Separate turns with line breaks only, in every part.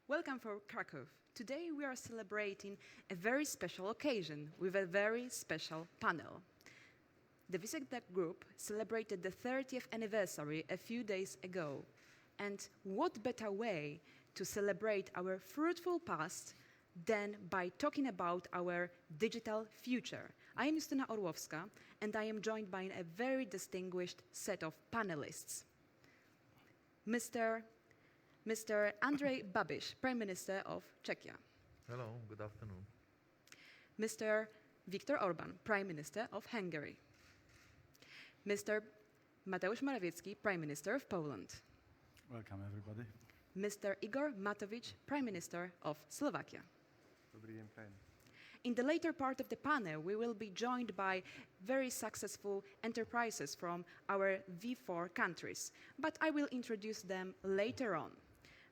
Welcome for Krakow. Today we are celebrating a very special occasion with a very special panel. The Visegrad Group celebrated the 30th anniversary a few days ago. And what better way to celebrate our fruitful past than by talking about our digital future. I am Justyna Orlowska, and I am joined by a very distinguished set of panelists. Mr. Andrej Babiš, Prime Minister of Czechia.
Hello, good afternoon.
Mr. Viktor Orbán, Prime Minister of Hungary. Mr. Mateusz Morawiecki, Prime Minister of Poland.
Welcome, everybody.
Mr. Igor Matovič, Prime Minister of Slovakia.
Dobrý den, prajem.
In the later part of the panel, we will be joined by very successful enterprises from our V4 countries, but I will introduce them later on.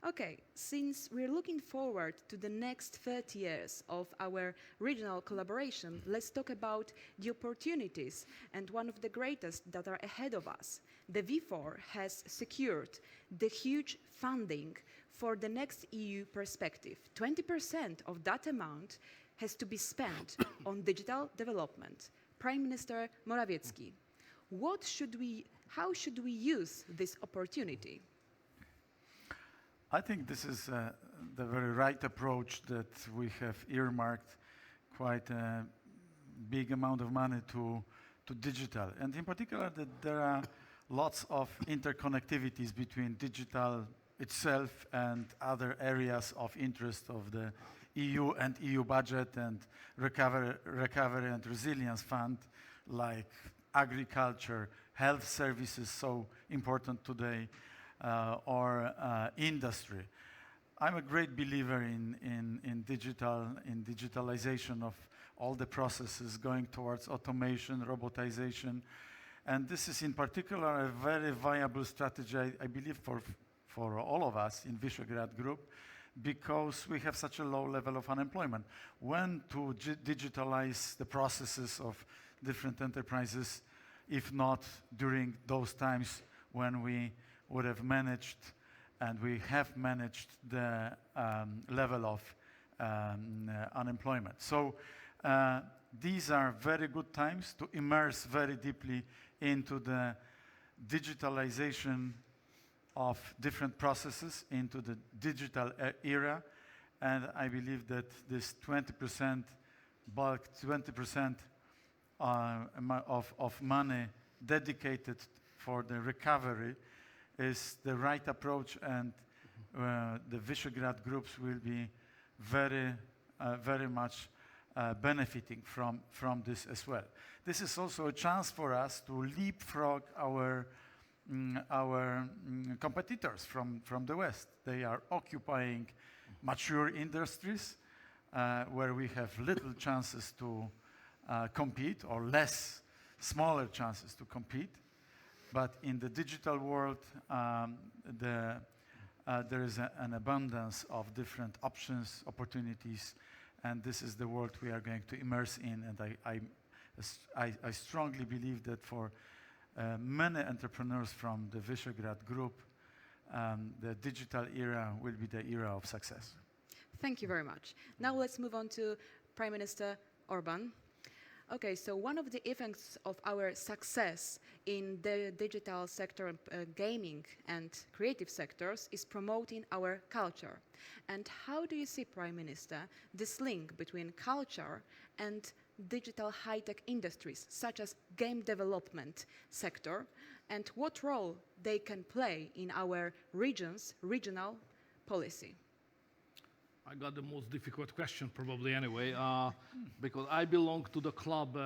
Okay, since we're looking forward to the next 30 years of our regional collaboration, let's talk about the opportunities and one of the greatest that are ahead of us. The V4 has secured the huge funding for the next EU perspective. 20% of that amount has to be spent on digital development. Prime Minister Morawiecki, how should we use this opportunity?
I think this is the very right approach that we have earmarked quite a big amount of money to digital. And in particular, that there are lots of interconnectivities between digital itself and other areas of interest of the EU and EU budget and recovery and resilience fund, like agriculture, health services, so important today, or industry. I'm a great believer in digitalization of all the processes going towards automation, robotization, and this is in particular a very viable strategy, I believe, for all of us in Visegrad Group, because we have such a low level of unemployment. When to digitalize the processes of different enterprises, if not during those times when we would have managed, and we have managed the level of unemployment. So these are very good times to immerse very deeply into the digitalization of different processes, into the digital era, and I believe that this 20% bulk, 20% of money dedicated for the recovery is the right approach, and the Visegrad groups will be very much benefiting from this as well. This is also a chance for us to leapfrog our competitors from the West. They are occupying mature industries where we have little chances to compete, or smaller chances to compete. But in the digital world, there is an abundance of different options, opportunities, and this is the world we are going to immerse in. And I strongly believe that for many entrepreneurs from the Visegrad Group, the digital era will be the era of success.
Thank you very much. Now let's move on to Prime Minister Orbán. Okay, so one of the effects of our success in the digital sector, gaming and creative sectors, is promoting our culture. And how do you see, Prime Minister, this link between culture and digital high-tech industries, such as game development sector, and what role they can play in our regional policy?
I got the most difficult question probably anyway, because I belong to the club,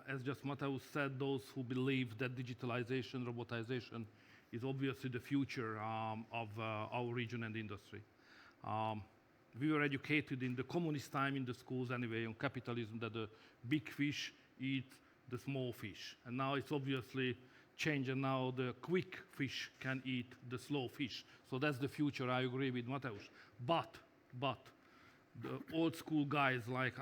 as just Mateusz said, those who believe that digitalization, robotization is obviously the future of our region and industry. We were educated in the communist time in the schools anyway on capitalism, that the big fish eat the small fish. And now it's obviously changed, and now the quick fish can eat the slow fish. So that's the future, I agree with Mateusz. But the old school guys like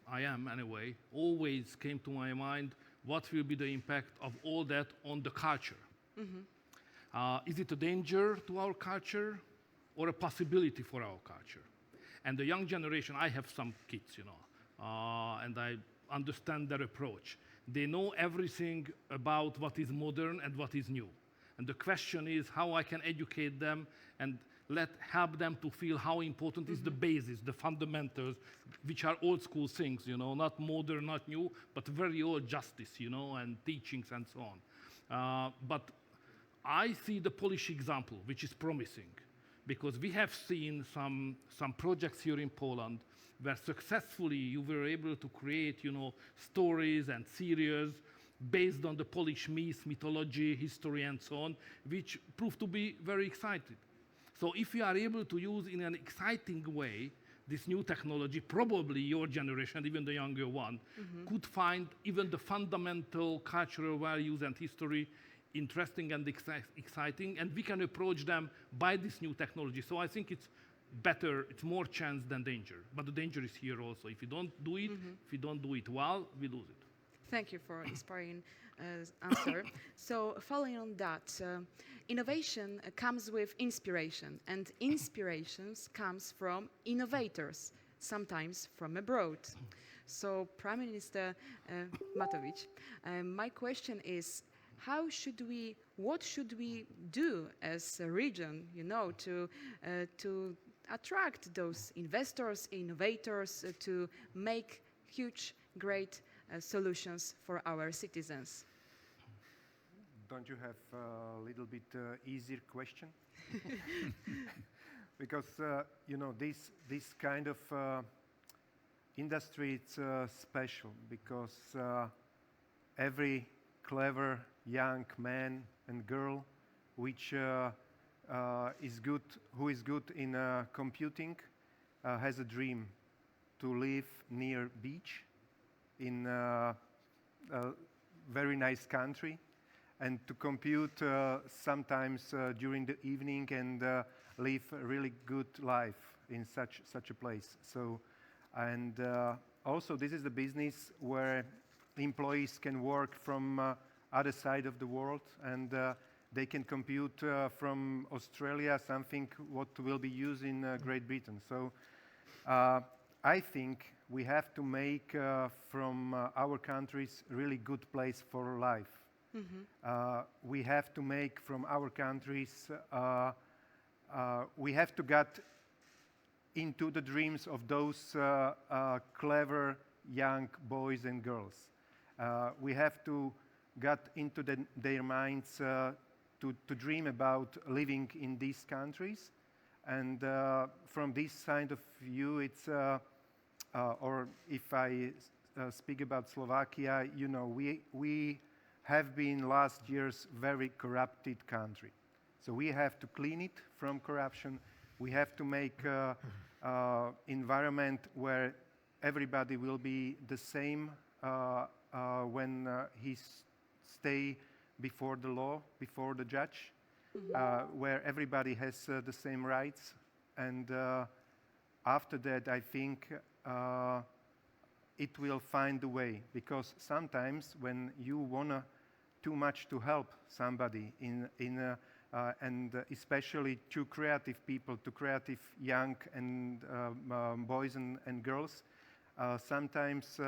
I am anyway, always came to my mind, what will be the impact of all that on the culture? Mm-hmm. Is it a danger to our culture, or a possibility for our culture. And the young generation, I have some kids, and I understand their approach. They know everything about what is modern and what is new. And the question is how I can educate them and help them to feel how important is the basis, the fundamentals, which are old school things, not modern, not new, but very old justice, and teachings and so on. But I see the Polish example, which is promising, because we have seen some projects here in Poland where successfully you were able to create, stories and series based on the Polish mythology, history, and so on, which proved to be very exciting. So if you are able to use in an exciting way this new technology, probably your generation, even the younger one, could find even the fundamental cultural values and history interesting and exciting, and we can approach them by this new technology. So I think it's better, it's more chance than danger. But the danger is here also. If you don't do it, if you don't do it well, we lose it.
Thank you for inspiring answer. So following on that, innovation comes with inspiration, and inspirations comes from innovators, sometimes from abroad. So Prime Minister Matovic, my question is, what should we do as a region, to attract those investors, innovators, to make huge, great solutions for our citizens?
Don't you have a little bit easier question? Because this kind of industry, it's special, because every clever young man and girl who is good in computing has a dream to live near beach in a very nice country, and to compute sometimes during the evening and live a really good life in such a place. So, and also this is the business where employees can work from other side of the world, and they can compute from Australia something what will be used in Great Britain. So I think we have to make from our countries really good place for life. We have to make from our countries, we have to get into the dreams of those clever young boys and girls. We have to get into their minds to dream about living in these countries. And from this side of view, it's, or if I speak about Slovakia, we have been last year's very corrupted country. So we have to clean it from corruption. We have to make environment where everybody will be the same when he stay before the law, before the judge, where everybody has the same rights. And after that, I think it will find a way, because sometimes when you wanna too much to help somebody and especially to creative people, to creative young and boys and girls, sometimes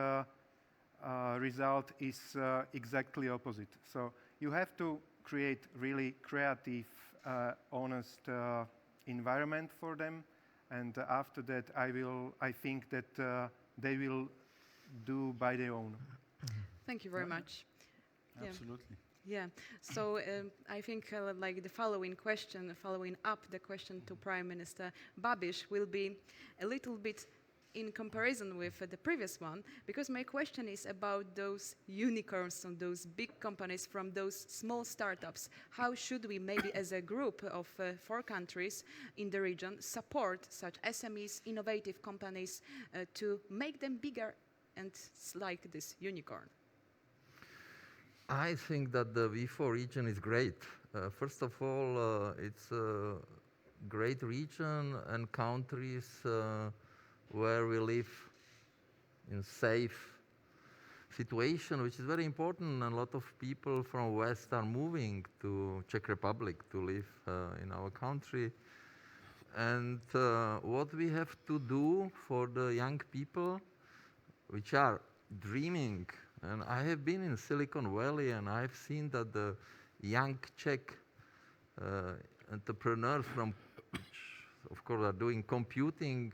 result is exactly opposite. So you have to create really creative, honest environment for them, and after that I think that they will do by their own.
Thank you very much.
Absolutely.
Yeah, so I think like the following up the question to Prime Minister Babiš will be a little bit in comparison with the previous one, because my question is about those unicorns and those big companies from those small startups. How should we, maybe as a group of 4 countries in the region, support such SMEs, innovative companies, to make them bigger and like this unicorn?
I think that the V4 region is great. First of all, it's a great region and countries where we live in safe situation, which is very important. And a lot of people from West are moving to Czech Republic to live in our country. And what we have to do for the young people which are dreaming, and I have been in Silicon Valley and I've seen that the young Czech entrepreneurs from, which of course are doing computing,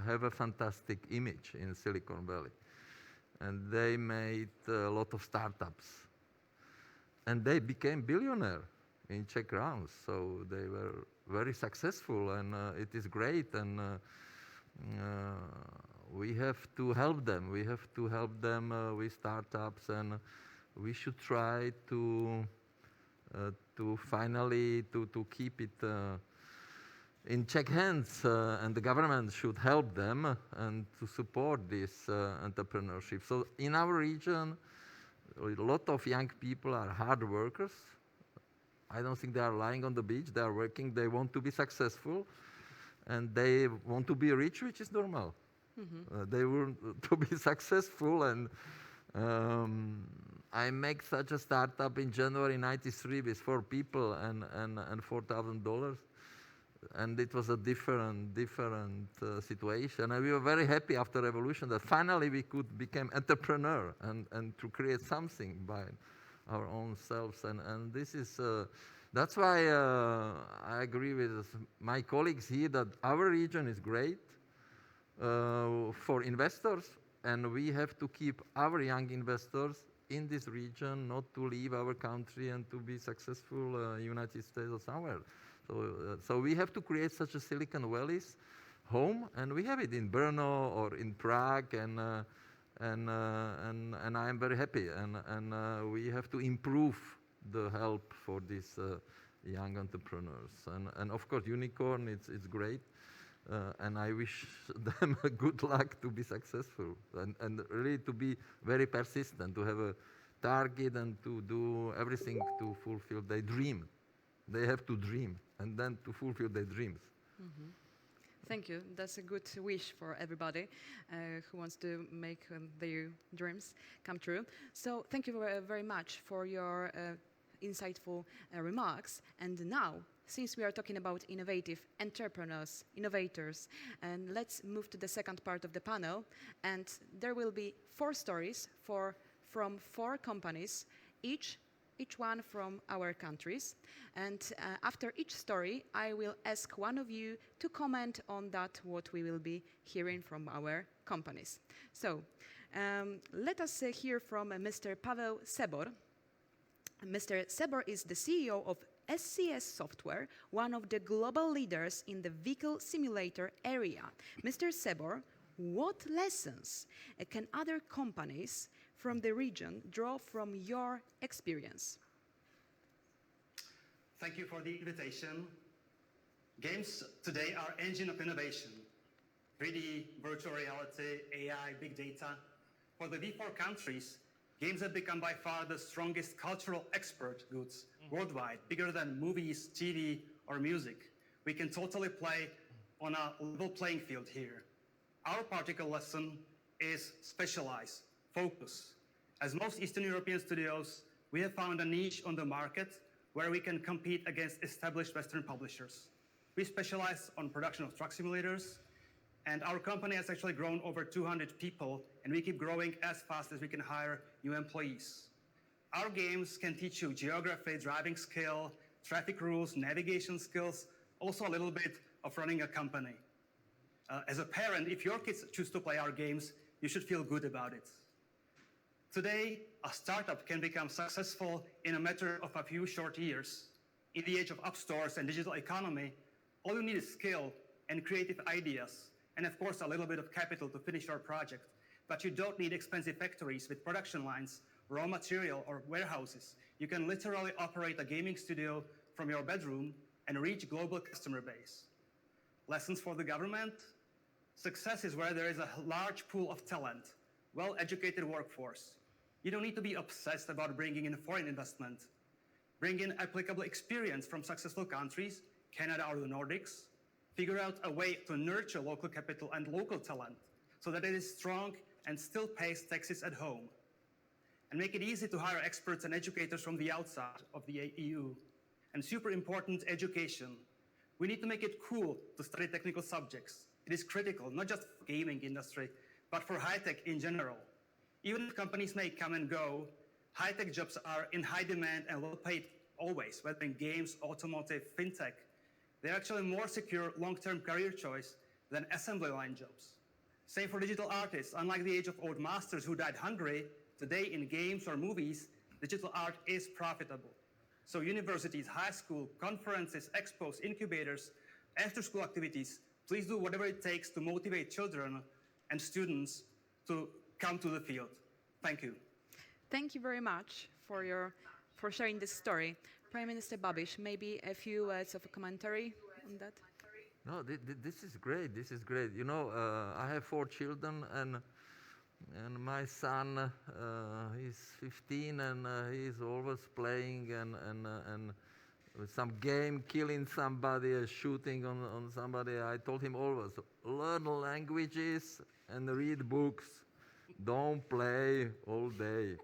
have a fantastic image in Silicon Valley. And they made a lot of startups. And they became billionaire in Czech crowns, so they were very successful, and it is great, and we have to help them. We have to help them with startups, and we should try to finally to keep it in Czech hands, and the government should help them and to support this entrepreneurship. So in our region, a lot of young people are hard workers. I don't think they are lying on the beach. They are working. They want to be successful, and they want to be rich, which is normal. They want to be successful, and I make such a startup in January '93 with 4 people and $4,000, and it was a different situation. And we were very happy after revolution that finally we could become entrepreneur and to create something by our own selves, and this is that's why I agree with my colleagues here that our region is great for investors, and we have to keep our young investors in this region, not to leave our country and to be successful United States or somewhere. So we have to create such a Silicon Valley's home, and we have it in Brno or in Prague, and I am very happy, and we have to improve the help for these young entrepreneurs, and of course unicorn, it's great, and I wish them good luck to be successful, and really to be very persistent, to have a target and to do everything to fulfill their dream. They have to dream and then to fulfill their dreams.
Thank you. That's a good wish for everybody who wants to make their dreams come true. So thank you very much for your insightful remarks. And now, since we are talking about innovative entrepreneurs, innovators, and let's move to the second part of the panel. And there will be 4 stories from 4 companies, each one from our countries. And after each story, I will ask one of you to comment on that, what we will be hearing from our companies. So let us hear from Mr. Pavel Sebor. Mr. Sebor is the CEO of SCS Software, one of the global leaders in the vehicle simulator area. Mr. Sebor, what lessons can other companies from the region draw from your experience?
Thank you for the invitation. Games today are engine of innovation. 3D, virtual reality, AI, big data. For the V4 countries, games have become by far the strongest cultural export goods worldwide, bigger than movies, TV, or music. We can totally play on a level playing field here. Our particular lesson is specialize, focus. As most Eastern European studios, we have found a niche on the market where we can compete against established Western publishers. We specialize on production of truck simulators, and our company has actually grown over 200 people, and we keep growing as fast as we can hire new employees. Our games can teach you geography, driving skill, traffic rules, navigation skills, also a little bit of running a company. As a parent, if your kids choose to play our games, you should feel good about it. Today, a startup can become successful in a matter of a few short years. In the age of app stores and digital economy, all you need is skill and creative ideas, and of course a little bit of capital to finish your project. But you don't need expensive factories with production lines, raw material, or warehouses. You can literally operate a gaming studio from your bedroom and reach global customer base. Lessons for the government? Success is where there is a large pool of talent, well-educated workforce. You don't need to be obsessed about bringing in foreign investment. Bring in applicable experience from successful countries, Canada or the Nordics. Figure out a way to nurture local capital and local talent so that it is strong and still pays taxes at home. And make it easy to hire experts and educators from the outside of the EU. And super important, education. We need to make it cool to study technical subjects. It is critical, not just for the gaming industry, but for high-tech in general. Even if companies may come and go, high-tech jobs are in high demand and well paid always, whether in games, automotive, fintech. They're actually more secure long-term career choice than assembly line jobs. Same for digital artists. Unlike the age of old masters who died hungry, today in games or movies, digital art is profitable. So universities, high school, conferences, expos, incubators, after-school activities, please do whatever it takes to motivate children and students to come to the field. Thank you.
Thank you very much for sharing this story. Prime Minister Babiš, maybe a few words of a commentary on that?
No, this is great. This is great. You know, I have 4 children, and my son, he's 15, and he's always playing and with some game, killing somebody, shooting on somebody. I told him always, learn languages and read books. Don't play all day.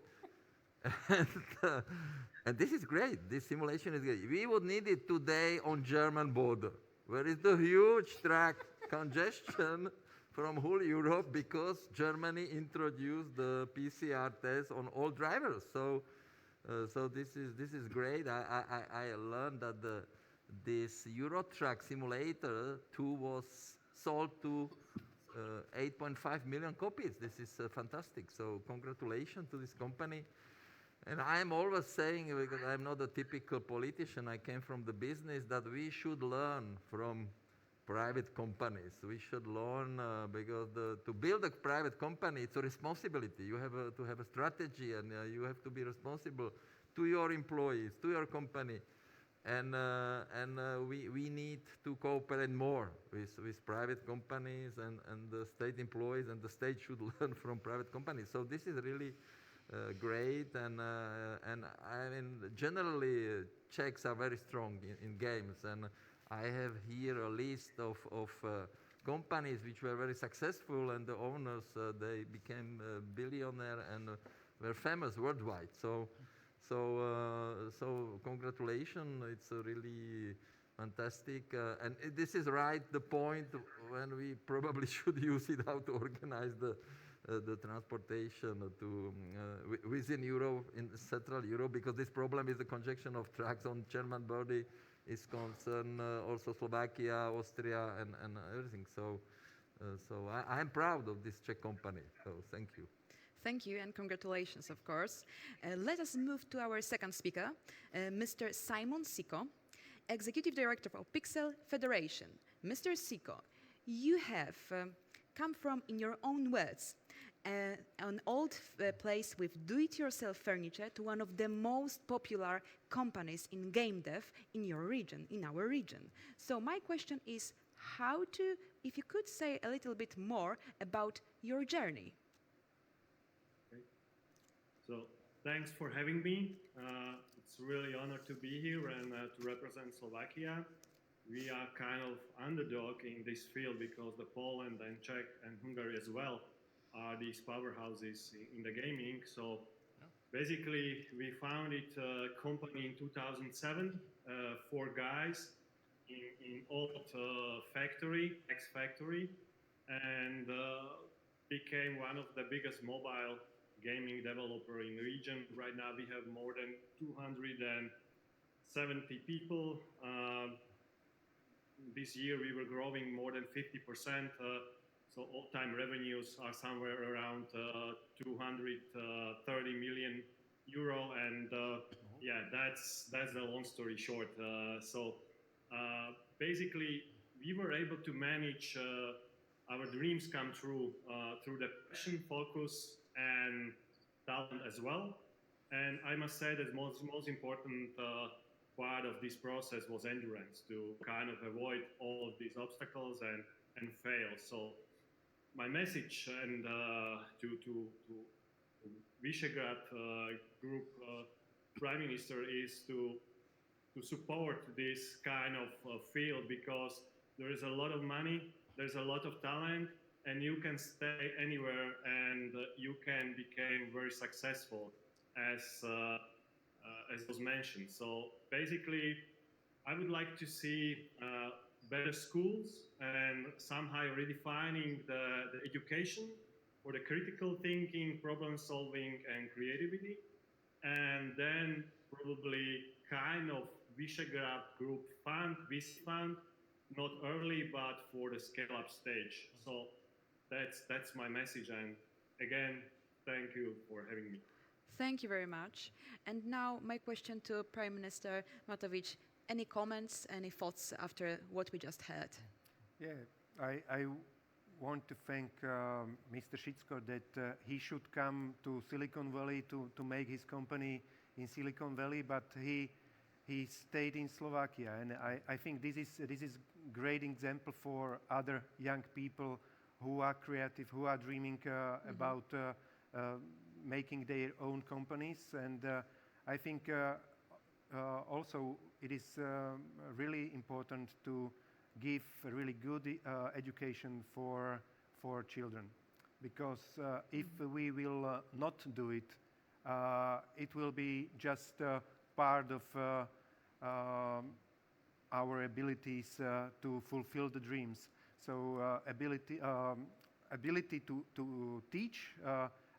And this is great. This simulation is great. We would need it today on German border, where is the huge track congestion from whole Europe because Germany introduced the PCR test on all drivers. So this is great. I learned that this Eurotrack simulator 2 was sold to 8.5 million copies. This is fantastic. So congratulations to this company. And I'm always saying, because I'm not a typical politician, I came from the business, that we should learn from private companies. We should learn because to build a private company, it's a responsibility. You have to have a strategy, and you have to be responsible to your employees, to your company. And we need to cooperate more with private companies and the state employees, and the state should learn from private companies. So this is really great, and I mean, generally Czechs are very strong in games, and I have here a list of companies which were very successful, and the owners they became billionaire and were famous worldwide. So congratulations! It's really fantastic, and this is right the point when we probably should use it how to organize the transportation to within Europe, in Central Europe, because this problem is the congestion of trucks on German border is concerned also Slovakia, Austria, and everything. So I'm proud of this Czech company. So thank you.
Thank you, and congratulations, of course. Let us move to our second speaker, Mr. Šimon Šicko, Executive Director of Pixel Federation. Mr. Sicko, you have come from, in your own words, an old place with do-it-yourself furniture to one of the most popular companies in game dev in your region, in our region. So my question is, if you could say a little bit more about your journey.
Okay. So thanks for having me. It's really an honor to be here and to represent Slovakia. We are kind of underdog in this field because the Poland and Czech and Hungary as well are these powerhouses in the gaming. So basically, we founded a company in 2007, 4 guys in old factory, ex-factory, and became one of the biggest mobile gaming developer in the region. Right now, we have more than 270 people. This year, we were growing more than 50%. So all-time revenues are somewhere around 230 million euro, and yeah, that's the long story short. Basically, we were able to manage our dreams come true through the passion, focus, and talent as well. And I must say that most important part of this process was endurance, to kind of avoid all of these obstacles and fail. So my message and to Visegrad Group Prime Minister is to support this kind of field, because there is a lot of money, there's a lot of talent, and you can stay anywhere and you can become very successful, as was mentioned. So basically, I would like to see better schools and somehow redefining the education for the critical thinking, problem solving, and creativity. And then probably kind of Visegrad Group fund, VC fund, not early, but for the scale-up stage. So that's my message. And again, thank you for having me.
Thank you very much. And now my question to Prime Minister Matovic. Any comments, any thoughts after what we just heard?
Yeah, I want to thank Mr. Šicko that he should come to Silicon Valley to make his company in Silicon Valley, but he stayed in Slovakia, and I think this is great example for other young people who are creative, who are dreaming about making their own companies, and I think also it is really important to give a really good education for children, because if we will not do it, it will be just part of our abilities to fulfill the dreams. So ability to teach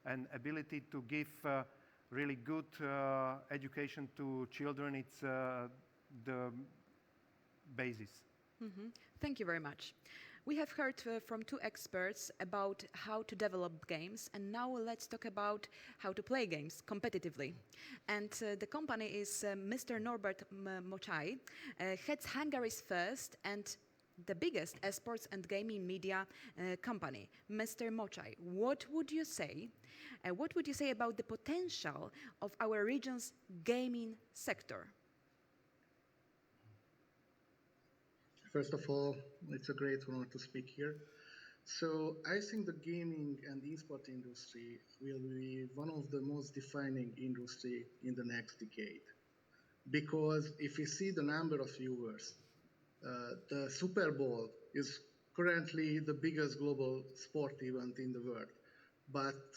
and ability to give really good education to children, it's the basis.
Thank you very much. We have heard from two experts about how to develop games, and now let's talk about how to play games competitively. And the company is Mr. Norbert Mocsai, heads Hungary's first and the biggest esports and gaming media company. Mr. Mocsai, what would you say? What would you say about the potential of our region's gaming sector?
First of all, it's a great honor to speak here. So I think the gaming and esport industry will be one of the most defining industry in the next decade. Because if you see the number of viewers, the Super Bowl is currently the biggest global sport event in the world. But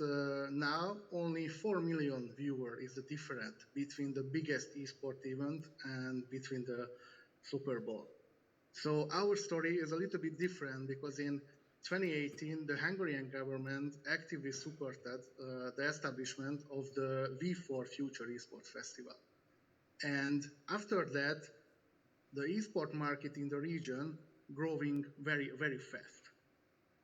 now only 4 million viewers is the difference between the biggest esport event and between the Super Bowl. So our story is a little bit different because in 2018, the Hungarian government actively supported the establishment of the V4 Future Esports Festival. And after that, the esport market in the region growing very, very fast.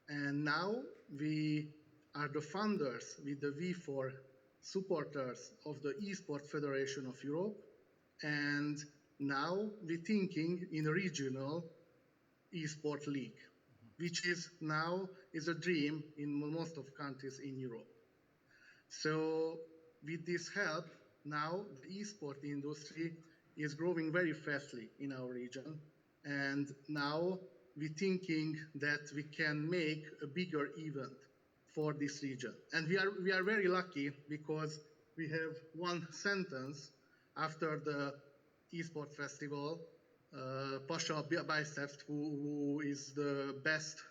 And now we are the funders with the V4 supporters of the Esports Federation of Europe, and now we're thinking in a regional esport league, which is now a dream in most of countries in Europe. So with this help, now the esport industry is growing very fastly in our region, and now we're thinking that we can make a bigger event for this region. And we are very lucky because we have one sentence after the Esport Festival, Pasha Biceps, who is the best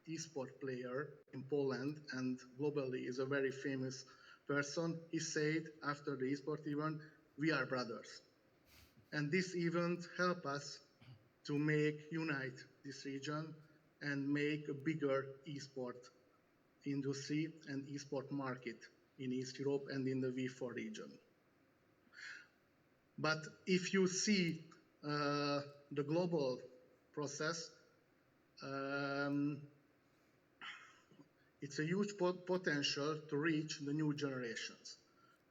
esport player in Poland and globally is a very famous person, he said after the esport event, we are brothers. And this event helped us to unite this region and make a bigger esport industry and esport market in East Europe and in the V4 region. But if you see the global process, it's a huge potential to reach the new generations.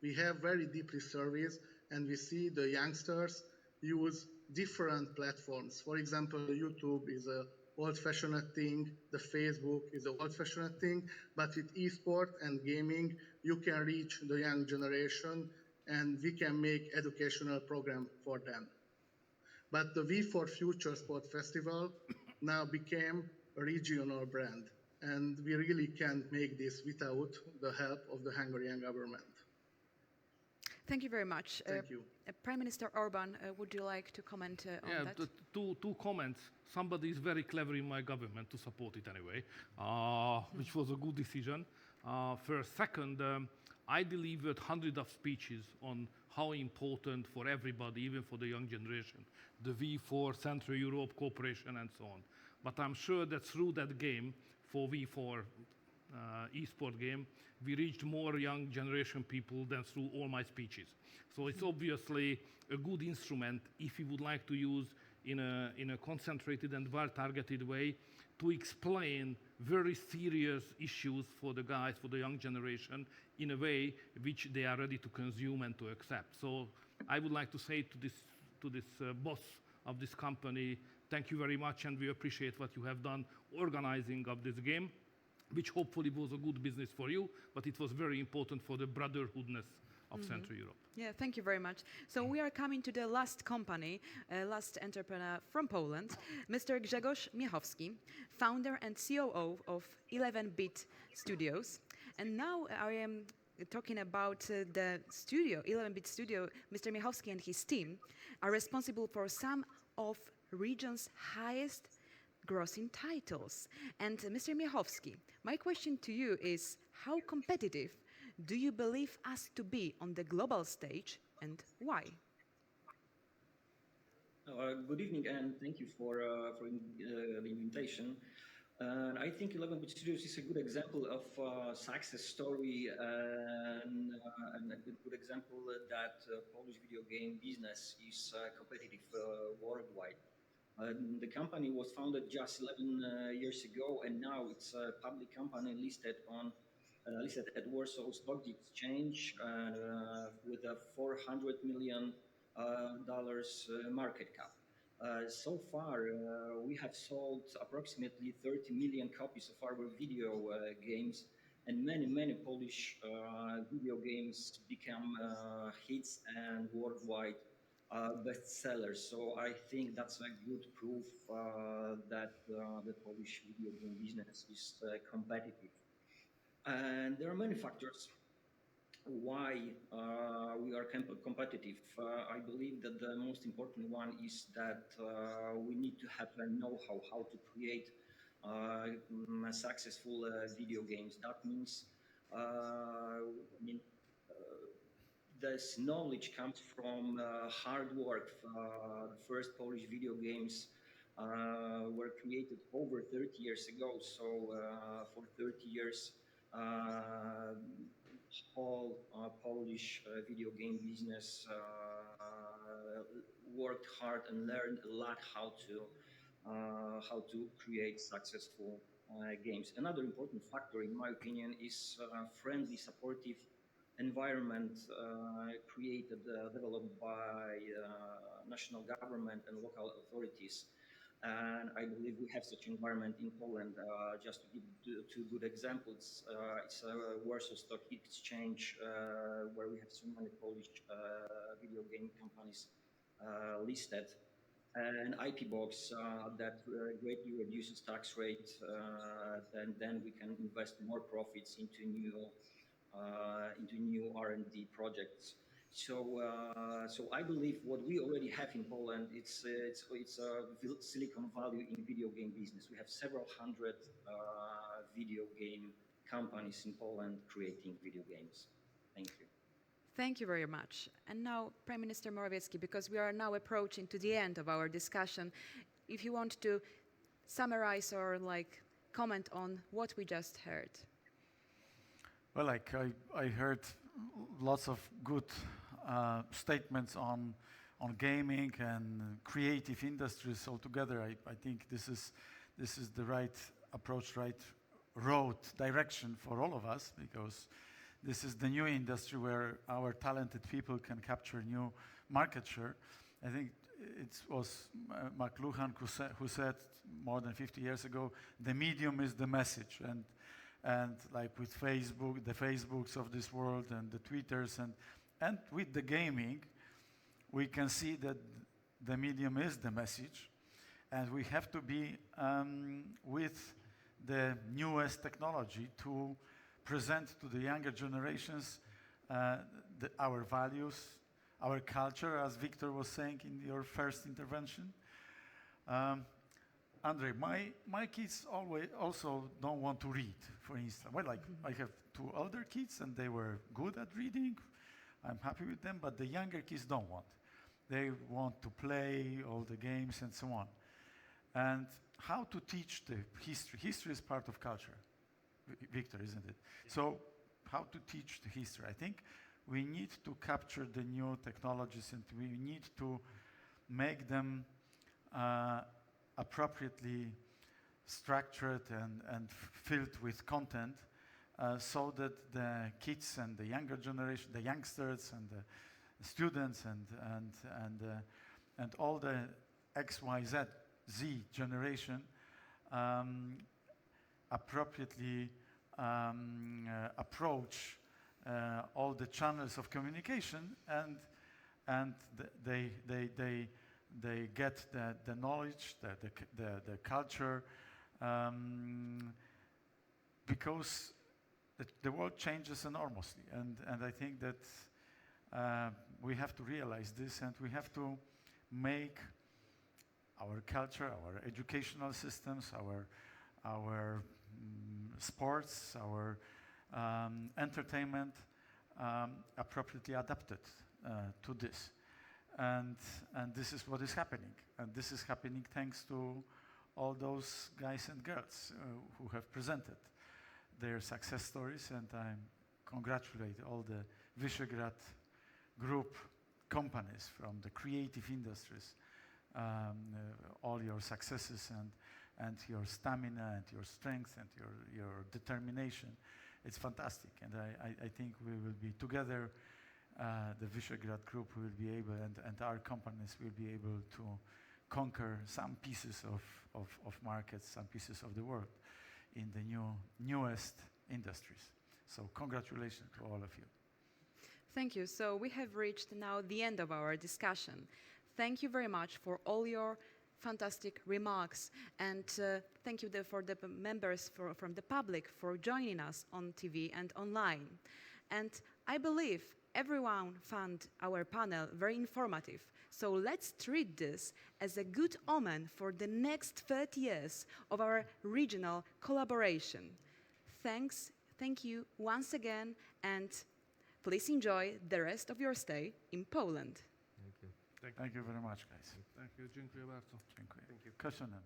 We have very deeply surveys, and we see the youngsters use different platforms. For example, the YouTube is an old-fashioned thing, the Facebook is an old-fashioned thing, but with esport and gaming, you can reach the young generation, and we can make educational program for them. But the V4 Future Sport Festival now became a regional brand, and we really can't make this without the help of the Hungarian government.
Thank you very much.
Thank you.
Prime Minister Orbán, would you like to comment on that?
Two comments. Somebody is very clever in my government to support it anyway, which was a good decision. First. Second, I delivered hundreds of speeches on how important for everybody, even for the young generation, the V4, Central Europe cooperation and so on. But I'm sure that through that game, for V4 esport game, we reached more young generation people than through all my speeches. So it's obviously a good instrument if you would like to use in a concentrated and well-targeted way to explain very serious issues for the guys, for the young generation, in a way which they are ready to consume and to accept. So I would like to say to this boss of this company, thank you very much, and we appreciate what you have done organizing of this game, which hopefully was a good business for you, but it was very important for the brotherhoodness of Central Europe.
Yeah, thank you very much. So we are coming to the last company, last entrepreneur from Poland, Mr. Grzegorz Miechowski, founder and COO of 11-Bit Studios. And now I am talking about the studio, 11-Bit Studio. Mr. Miechowski and his team are responsible for some of region's highest grossing titles. And Mr. Miechowski, my question to you is, how competitive do you believe us to be on the global stage, and why?
Good evening, and thank you for the invitation. I think 11-Bit Studios is a good example of a success story and a good example that Polish video game business is competitive worldwide. The company was founded just 11 years ago, and now it's a public company listed at Warsaw Stock Exchange with a $400 million market cap. So far, we have sold approximately 30 million copies of our video games, and many Polish video games become hits and worldwide bestsellers. So I think that's a good proof that the Polish video game business is competitive. And there are many factors why we are competitive. I believe that the most important one is that we need to have a know-how how to create successful video games. That means, this knowledge comes from hard work. The first Polish video games were created over 30 years ago. So for 30 years, whole Polish video game business worked hard and learned a lot how to create successful games. Another important factor, in my opinion, is friendly, supportive environment created, developed by national government and local authorities. And I believe we have such environment in Poland. Just to give two good examples, it's a Warsaw Stock Exchange where we have so many Polish video game companies listed, and IP Box that greatly reduces tax rate, and then we can invest more profits into new R&D projects. So I believe what we already have in Poland, it's a Silicon Valley in video game business. We have several hundred video game companies in Poland creating video games. Thank you.
Thank you very much. And now, Prime Minister Morawiecki, because we are now approaching to the end of our discussion, if you want to summarize or comment on what we just heard.
Well, I heard lots of good statements on gaming and creative industries altogether. I think this is the right approach, right road, direction for all of us, because this is the new industry where our talented people can capture new market share. I think it was McLuhan who said more than 50 years ago, the medium is the message. And like with Facebook, the Facebooks of this world and the Twitters and with the gaming, we can see that the medium is the message, and we have to be with the newest technology to present to the younger generations our values, our culture, as Viktor was saying in your first intervention. Andrej, my kids also don't want to read, for instance. Well, I have two older kids, and they were good at reading. I'm happy with them, but the younger kids don't want. They want to play all the games and so on. And how to teach the history. History is part of culture, Viktor, isn't it? So how to teach the history? I think we need to capture the new technologies and we need to make them appropriately structured and filled with content so that the kids and the younger generation, the youngsters and the students and all the X, Y, Z generation appropriately approach all the channels of communication and they get the knowledge, the culture, because the world changes enormously, and I think that we have to realize this, and we have to make our culture, our educational systems, our sports, our entertainment appropriately adapted to this. And this is what is happening. And this is happening thanks to all those guys and girls who have presented their success stories. And I congratulate all the Visegrad Group companies from the creative industries, all your successes and your stamina and your strength and your determination. It's fantastic. And I think we will be together. The Visegrad Group will be able, and our companies will be able to conquer some pieces of markets, some pieces of the world in the newest industries. So congratulations to all of you.
Thank you. So we have reached now the end of our discussion. Thank you very much for all your fantastic remarks, and thank you for the members from the public for joining us on TV and online. And I believe everyone found our panel very informative, so let's treat this as a good omen for the next 30 years of our regional collaboration. Thank you once again, and please enjoy the rest of your stay in Poland.
Thank you.
Thank you very much, guys.
Thank you. Dziękuję bardzo.
Dziękuję. Köszönöm.